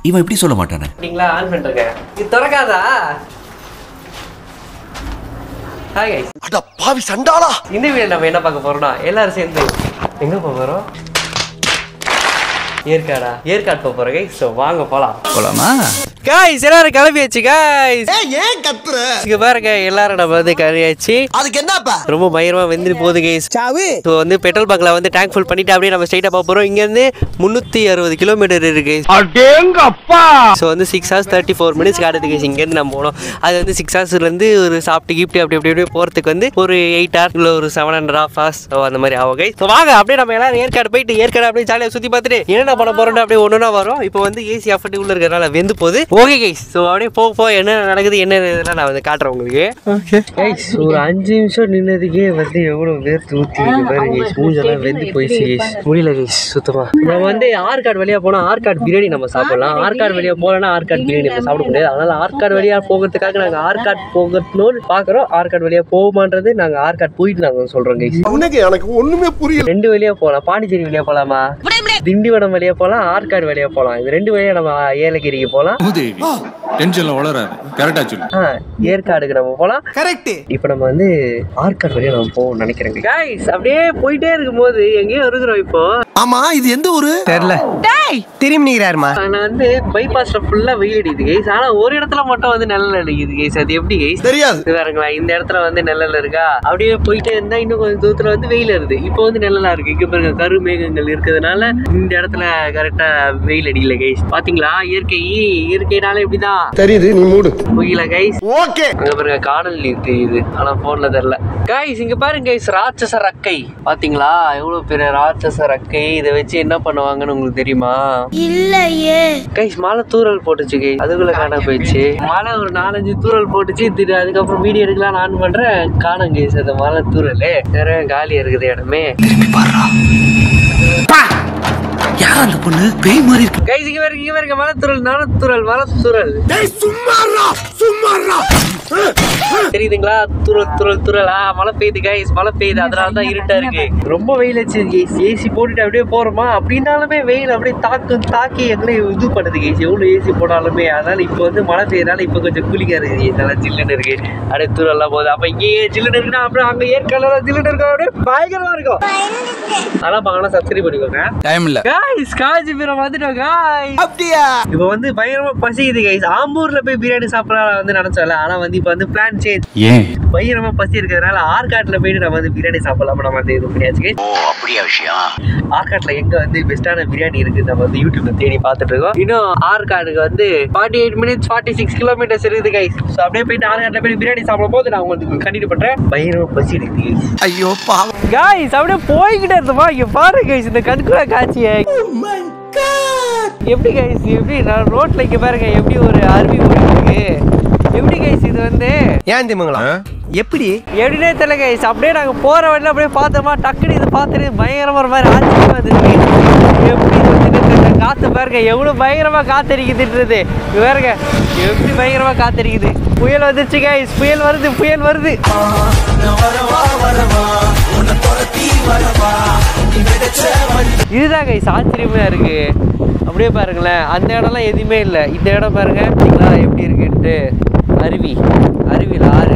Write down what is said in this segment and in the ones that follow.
இவன் எப்படி சொல்ல மாட்டானே. நீங்களா ஆன் பண்றீங்க. இது திறக்காதா? Hi guys. அட பாவி சண்டாளா. இந்த வீடியோல நம்ம என்ன பார்க்க போறோம்னா எல்லாரும் சேர்ந்து எங்க போறோம்? ஏற்காடு போறோம் गाइस. சோ வாங்க போலாமா? गाइस எல்லாரும் கிளம்பியாச்சு गाइस. ஏன் கத்துற? இங்க பாருங்க எல்லாரும் நம்ம வந்து கிளம்பியாச்சு. அதுக்கு என்னப்பா? ரொம்ப பயங்கரமா வெந்து போகுது गाइस. சாவு. சோ வந்து பெட்ரோல் பங்க்ல வந்து டேங்க் ஃபுல் பண்ணிட்டு அப்படியே நம்ம ஸ்ட்ரைட்டா போக போறோம். இங்க இருந்து 360 கிலோமீட்டர் இருக்கு गाइस. அடேங்கப்பா. சோ வந்து 6 hours 34 minutes காட்டுது गाइस. இங்க இருந்து நம்ம போறோம். அது வந்து 6 hoursல இருந்து ஒரு சாப்பிட்டு கிப்ட் அப்படியே போறதுக்கு வந்து ஒரு 8 hours இல்ல ஒரு 7.5 hours அந்த மாதிரி ஆகும் गाइस. சோ வாங்க அப்படியே நம்ம எல்லாரும் ஏற்காடு போயிட்டு ஏற்காடு அப்படியே ஜாலியா சுத்தி பார்த்துட்டு என்ன பண்ண போறோம்னு அப்படியே ஒண்ணா வரோம். இப்போ வந்து ஏசி ஆஃப் பண்ணி உள்ள இருக்கறனால வெந்து போகுது. Okay guys. சோ அப்படியே போக என்ன நடக்குது என்ன இதெல்லாம் நான் வந்து காட்றேன் உங்களுக்கு. Okay guys. ஒரு 5 நிமிஷம் நின்னதுக்கே வந்து எவ்வளவு வேர்த்து ஊத்தி இருக்கு பாருங்க गाइस. மூஞ்செல்லாம் வெந்து போயிடுச்சு गाइस. முடியல गाइस சுத்தமா. நம்ம வந்து ஆற்காடு வழியா போனா ஆற்காடு பிரியாணி நம்ம சாப்பிடலாம். ஆற்காடு வழியா போலனா ஆற்காடு பிரியாணி நம்ம சாப்பிட முடியாது. அதனால ஆற்காடு வழியா போகிறதுக்காக நாங்க ஆற்காடு போகணும்னு பாக்குறோம். ஆற்காடு வழியா போகுமான்றது நாங்க ஆற்காடு போயிட்டு நாங்க சொல்றோம் गाइस. எனக்கு ஒண்ணுமே புரியல. ரெண்டு வழியா போலாம். பாண்டிச்சேரி வழியா போலாமா, திண்டிவனம் வழியா போலாம், ஆற்காடு வழியா போலாம். இது ரெண்டு வழியா நம்ம ஏலகிரிக்கு போலாம். ஏற்காடுக்கு நம்ம போலாம். கரெக்ட். இப்ப நம்ம வந்து ஆற்காடு வழியா நம்ம போவோம் நினைக்கிறேன் गाइस. அப்படியே போயிட்டே இருக்கும்போது எங்கேயோ இருக்கிறோம் இப்போ. ஆமா இது எந்த ஊரு தெரியல. திரும்பி நிக்கிறாருமா. நான் வந்து பைபாஸ்ல ஃபுல்லா வெயில் அடிக்குது गाइस. ஆனா ஒரு இடத்துல மட்டும் வந்து நிழல் அடிக்குது गाइस. அது எப்படி गाइस தெரியாது. பாருங்களா இந்த இடத்துல வந்து நிழல் இருக்கா. அப்படியே போயிட்டே இருந்தா இன்னும் கொஞ்சம் தூரத்துல வந்து வெயில் வருது. இப்போ வந்து நிழலா இருக்கு. இங்க பாருங்க கரு மேகங்கள் இருக்கிறதுனால இந்த இடத்துல கரெக்டா வெயில் அடிக்கல गाइस. பாத்தீங்களா இயற்கைனால இப்படிதான் தெரியுது. நீ மூடு புரியல गाइस. ஓகே அங்க பாருங்க காணல் நீர் தெரியுது. ஆனா போன்ல தெரியல गाइस. இங்க பாருங்க गाइस ராட்சச ரக்கை பாத்தீங்களா எவ்வளவு பெரிய ராட்சச ரக்கை. இதை வச்சு என்ன பண்ணுவாங்கன்னு உங்களுக்கு தெரியுமா? இல்லையே गाइस. மழை தூறல் போட்டுச்சு गाइस. அதுக்குள்ள காண போயிடுச்சு. மழை ஒரு 4-5 தூறல் போட்டுச்சு. அதுக்கப்புறம் வீடியோ எடுக்கலாம் நான் பண்றேன் காணும் गाइस. அந்த மழை தூறல் வேற காலியா இருக்குது இடமே. யார் அந்த பொண்ணு பேய் மாதிரி இருக்கு गाइस. இங்க பாருங்க மழை தூறல். டேய் சும்மாறா தெரியுதுங்களா? துறல் மழை பெய்யுது गाइस. மழை பெய்யுது. அதனால தான் இருட்டா இருக்கு. ரொம்ப வெயில் வச்சு गाइस. ஏசி போட்டுட்டு அப்படியே போறோமா அப்படின்னாலுமே வெயில் அப்படியே தாக்கி எங்களை இது பண்ணுது गाइस. எவ்வளவு ஏசி போனாலுமே. அதனால இப்போ வந்து மழை பெய்யறதுனால இப்போ கொஞ்சம் கூலிங்கா இருக்கு गाइस. நல்லா ஜில்லுன்னு இருக்கு. அப்படியே தூரல்லாம் போகுது. அப்ப இங்கேயே ஜில்லுன்னு இருக்குன்னா அப்புறம் அங்க ஏற்காடுல ஜில்லுன்னு இருக்கும். அப்படியே பயங்கரமா இருக்கும். அதெல்லாம் பார்க்கணும். சப்ஸ்கிரைப் பண்ணிக்கோங்க. டைம் இல்ல गाइस. காஞ்சிபுரம் வந்துட்டோம் गाइस. அப்படியே இப்போ வந்து பயங்கரமா பசிக்குது गाइस. ஆம்பூர்ல போய் பிரியாணி சாப்பிடலாம் வந்து நினைச்சோம்ல. ஆனா வந்து இப்போ வந்து பிளான் சேஞ்ச். ஏன் பயங்கரமா பசி இருக்கிறதுனால ஆற்காட்டுல போயிட்டு நம்ம வந்து பிரியாணி சாப்பிடலாம். நம்ம வந்து இது பண்ணியாச்சு. ஓ அப்படியா விஷயம். ஆற்காட்டுல எங்க வந்து பெஸ்டான பிரியாணி இருக்கு நம்ம வந்து யூடியூப்ல தேடி பார்த்துட்டு இருக்கோம். இன்னும் ஆற்காடுக்கு வந்து 48 minutes 46 kilometers இருக்குது गाइस. சோ அப்படியே போயிட்டு ஆற்காட்டுல போய் பிரியாணி சாப்பிடும் போது நான் உங்களுக்கு கண்டினியூ பண்றேன். பயங்கரமா பசி எடுக்குது गाइस. ஐயோ பாவம் गाइस. அப்படியே போய்கிட்டே இருந்தோமா. இங்க பாருங்க गाइस இந்த கண்குளா காட்சியை. எப்படி गाइस எப்படி நான் ரோட்ல இங்க பாருங்க எப்படி ஒரு அருவி இருக்கு. எப்படி गाइस இது வந்து ஏன் திமுங்களா எப்படினே தெரியல गाइस. அப்படியே நாங்க போற வழியில அப்படியே பார்த்தோமா டக்குனு இது பார்த்துட்டு பயங்கரமா ஒரு மாதிரி ஆச்சரியமா இருந்துச்சு. எப்படி வந்து காத்து பாருங்க எவ்வளவு பயங்கரமா காத்தடிக்குதுன்றது பாருங்க. எப்படி பயங்கரமா காத்தடிக்குது. புயல் வந்துருச்சு गाइस. புயல் வருது. இதுதான் गाइस ஆச்சரியமா இருக்கு. அப்படியே பாருங்களேன் அந்த இடம்லாம் எதுவுமே இல்லை. இந்த இடம் பாருங்க எப்படி இருக்குன்ட்டு. அருவியில் ஆறு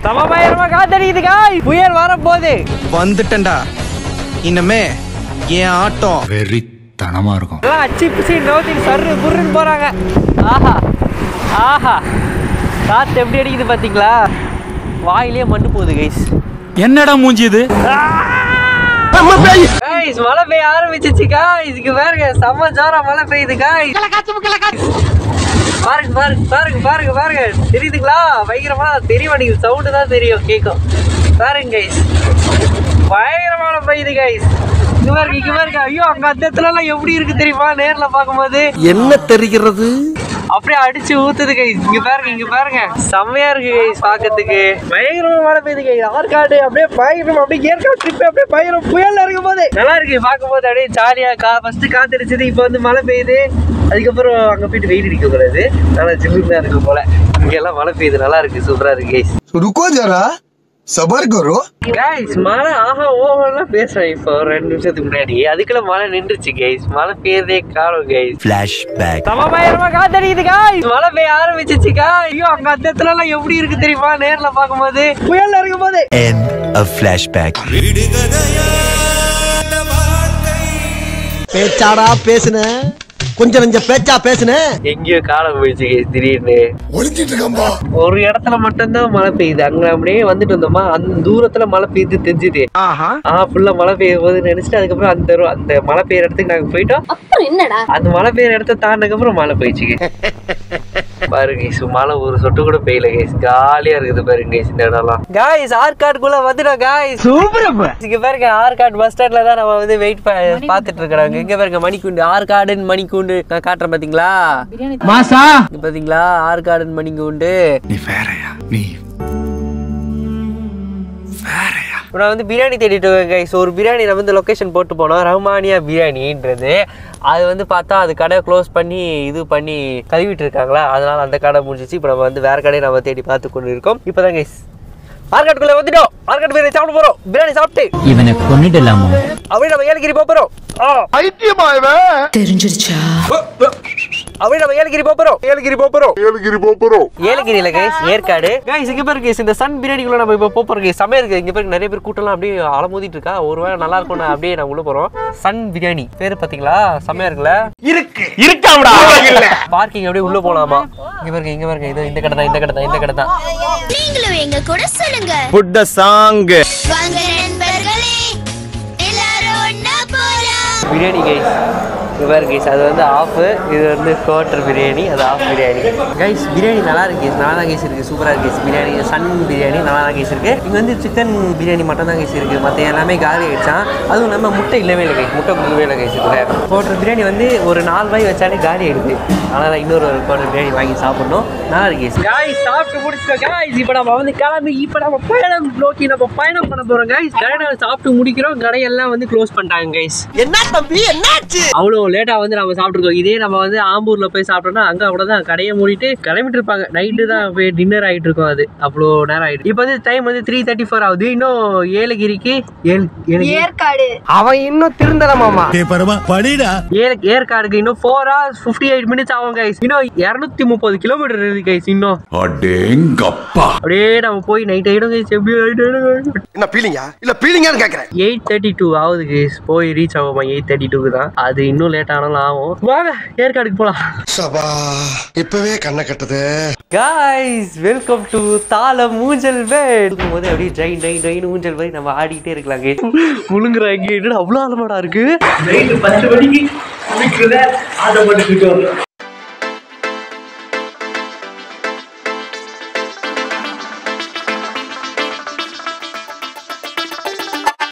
சமபயரமா காத்தடிக்குது गाइस. புயல் வரப்போகுது. வந்துட்டேன்டா இன்னமே என் ஆட்டம் வெறித்தனமா இருக்கும். எல்லாம் அச்சி பிசி நோத்தி சர்ரு புர்ருன்னு போறாங்க. ஆஹா காத்து எப்படி அடிக்குது பாத்தீங்களா? வாயிலே மண்ணு போகுது गाइस. என்னடா மூஞ்சி இது? गाइस மழை பெய்ய ஆரம்பிச்சிச்சு गाइस. இங்க பாருங்க செம்ம ஜோரா மழை பெய்யுது गाइस. பாருங்க தெரியுதுங்களா? பயங்கரமா தெரிய மாட்டேங்குது. சவுண்டு தான் தெரியும் கேட்கும். பாருங்க गाइस பயங்கரமான பெய்யுது गाइस. இங்க பாருங்க ஐயோ அங்க அந்த இடத்துல எல்லாம் எப்படி இருக்கு தெரியுமா? நேர்ல பாக்கும்போது என்ன தெரிகிறது? அப்படியே அடிச்சு ஊத்துது गाइस. இங்க பாருங்க செம்மையா இருக்கு गाइस பாக்கிறதுக்கு. பயங்கரமா மழை பெய்யுது गाइस. ஆற்காடு அப்படியே பயங்கரமா அப்படியே ஏற்காடு ட்ரிப் அப்படியே பயங்கரம் புயல்ல இருக்கும் போது நல்லா இருக்கு பாக்கும்போது. அப்படியே ஜாலியா ஃபர்ஸ்ட் காத்தடிச்சது. இப்போ வந்து மழை பெய்யுது. அதுக்கப்புறம் அங்க போயிட்டு வெயில் அடிக்க கூடாது. நல்லா ஜில்லுன்னு இருக்கும் போல. இங்க எல்லாம் மழை பெய்யுது. நல்லா இருக்கு. சூப்பரா இருக்கு गाइस. रुको जरा சபர் குரு. கைஸ் மழை ஓவர்லாம் பேசுறேன் இப்போ 2 நிமிஷத்துக்கு முன்னாடி. அதுக்குள்ள மழை நின்றுச்சு கைஸ். மழை பெய்யறதே காணோம் கைஸ். ஃபிளாஷ்பேக். சமபயரமா காத்தடிக்குது கைஸ். மழை பெய்ய ஆரம்பிச்சிச்சு கைஸ். ஐயோ அங்க அந்த இடத்துல எல்லாம் எப்படி இருக்கு தெரியுமா? நேர்ல பாக்கும்போது புயல்ல இருக்கும்போது End of flashback. பேச்சாடா பேசுன, கொஞ்சம் நெஞ்ச பேச்சா பேசுன. எங்கேயோ காலம் போயிடுச்சு கைஸ். திடீர்னு ஒளிஞ்சிட்டு இருக்கம்பா. ஒரு இடத்துல மட்டும்தான் மழை பெய்யுது. அங்க அப்படியே வந்துட்டு வந்தோமா, அந்த தூரத்துல மழை பெய்யுது தெரிஞ்சுது. ஃபுல்லா மழை பெய்யும் போது நினைச்சிட்டு அதுக்கப்புறம் அந்த மழை பெய்யற இடத்துக்கு நாங்க போயிட்டோம். என்னடா அந்த மழை பெய்யற இடத்த தாண்டினதுக்கு அப்புறம் மழை போயிடுச்சு பாருங்க கைஸ். மழை ஒரு சொட்டு கூட பெய்யல கைஸ். காலியா இருக்குது பாருங்க கைஸ் இந்த இடம்லாம். கைஸ் ஆர்காட்குள்ள வந்துட்டோம் கைஸ். சூப்பர். இங்க பாருங்க ஆர்காட் பஸ் ஸ்டாண்ட்ல தான் நம்ம வந்து வெயிட் பாத்துட்டு இருக்கோம். இங்க பாருங்க மணிக்கூண்டு, ஆர்காடன் மணிக்கூண்டு நான் காட்டுறேன் பாத்தீங்களா மாசா? பாத்தீங்களா ஆர்காடன் மணிக்கூண்டு. நீ வேறயா? நீ வேறயா? நான் வந்து பிரியாணி தேடிட்டு இருக்கேன் கைஸ். ஒரு பிரியாணி நம்ம வந்து லொக்கேஷன் போட்டு போனோம், ரஹ்மானியா பிரியாணின்றது. அது வந்து பார்த்தா அது கடை க்ளோஸ் பண்ணி இது பண்ணி கழுவிட்டு இருக்காங்களா, அதனால அந்த கடை முடிஞ்சிச்சு. இப்போ நம்ம வந்து வேற கடையை நம்ம தேடி பார்த்து கொண்டு இருக்கோம். இப்போதான் கைஸ் ஆர்காட்டுக்குள்ள வந்துட்டோம். ஆர்காட் பிரியாணி சாப்பிட போறோம். பிரியாணி சாப்பிட்டு இவனை கொன்னிடலாமா அப்படியே நம்ம ஏலகிரி போறோம். பைத்தியமா இவன்? தெரிஞ்சிருச்சா? அப்படியே நம்ம ஏலகிரி போறோம். ஏலகிரியில கைஸ் ஏற்காடு. கைஸ் இங்க பாருங்க கைஸ், இந்த சன் பிரியாணிக்குள்ள நம்ம இப்ப போறோம் கைஸ். செமையா இருக்கு. இங்க பாருங்க நிறைய பேர் கூட்டம்லாம் அப்படியே அலமோதிட்டு இருக்கா. ஒருவேளை நல்லா இருக்கும் அப்படியே நான் உள்ள போறோம். சன் பிரியாணி பேரு பாத்தீங்களா? செமையா இருக்குல்ல? இருக்காம்டா. பார்க்கிங் அப்படியே உள்ள போலாமா? இங்க பாருங்க இது இந்த கடை தான். நீங்களும் எங்க கூட சொல்லுங்க. Put the song. வாங்க நண்பர்களே, எல்லாரும் ஒண்ணா போலாம். பிரியாணி கைஸ் இங்க பாருங்க கைஸ், அது வந்து ஆஃப், இது வந்து குவார்டர் பிரியாணி, அது ஆஃப் பிரியாணி. கைஸ் பிரியாணி நல்லா இருக்கு கைஸ். நல்லா தான் கைஸ் இருக்கு. சூப்பரா இருக்கு கைஸ். பிரியாணி சன் பிரியாணி நல்லா தான் கைஸ் இருக்கு. இங்க வந்து சிக்கன் பிரியாணி மட்டும் தான் கைஸ் இருக்கு. மற்ற எல்லாமே காலி ஆயிடுச்சான். அதுவும் நம்ம முட்டை இல்லவே இல்லை கைஸ். முட்டை கொடுக்கவே இல்லை கைஸ். குவார்டர் பிரியாணி வந்து ஒரு 4 வாய் வச்சாலே காலி ஆயிடுது. அதனால இன்னொரு குவார்டர் பிரியாணி வாங்கி சாப்பிடணும். நல்லா இருக்கு கைஸ். சாப்பிட்டு முடிச்சிட்டோம் கைஸ். இப்போ நம்ம வந்து கிளம்பி இப்போ நம்ம பயணம் நோக்கி நம்ம பயணம் பண்ண போறோம் கைஸ். கடையை சாப்பிட்டு முடிக்கிறோம். கடையெல்லாம் வந்து க்ளோஸ் பண்ணிட்டாங்க கைஸ். என்ன தம்பி என்னாச்சு? அவ்வளோ லேட்டா வந்து நம்ம சாப்பிட்டுருக்கோம். இதே நம்ம வந்து ஆம்பூர்ல போய் சாப்பிட்டோம்னா அங்க அவ்வளவுதான் கடையை மூடிட்டு கிளம்பிட்டு இருப்பாங்க. நைட்டு தான் போய் டின்னர் ஆகிட்டு இருக்கோம். அது அவ்வளோ நேரம் ஆயிடுச்சு. இப்போ வந்து டைம் வந்து 3:34 ஆகுது. இன்னும் ஏலகிரிக்கு ஏற்காடு அவன் இன்னும் திருந்தலமாமா. படிடா. ஏற்காடுக்கு இன்னும் 4 hours 58 minutes ஆகும் கைஸ். இன்னும் 230 கிலோமீட்டர் இருக்கு கைஸ். இன்னும் அடேங்கப்பா. அப்படியே நம்ம போய் நைட் ஆயிடும் கைஸ். எப்படி என்ன பீலிங்கா? இல்ல பீலிங்கான்னு கேக்குறேன். 8:32 ஆகுது கைஸ். போய் ரீச் ஆகுமா 8:32 தான். அது இன்னும் லேட் ஆனாலும் ஆகும். வாங்க ஏற்காடுக்கு போலாம். சபா இப்பவே கண்ணை கட்டுது. Guys, welcome to தாளம் ஊஞ்சல் வேட். இருக்கும்போது அப்படியே ட்ரெயின் ஊஞ்சல் மாதிரி நம்ம ஆடிட்டே இருக்கலாம் கைஸ். முழுங்குறாங்க. என்னடா அவ்வளோ ஆழமாடா இருக்கு. நைட்டு 10 மணிக்கு குளிக்கிறத ஆட மாட்டேங்குது.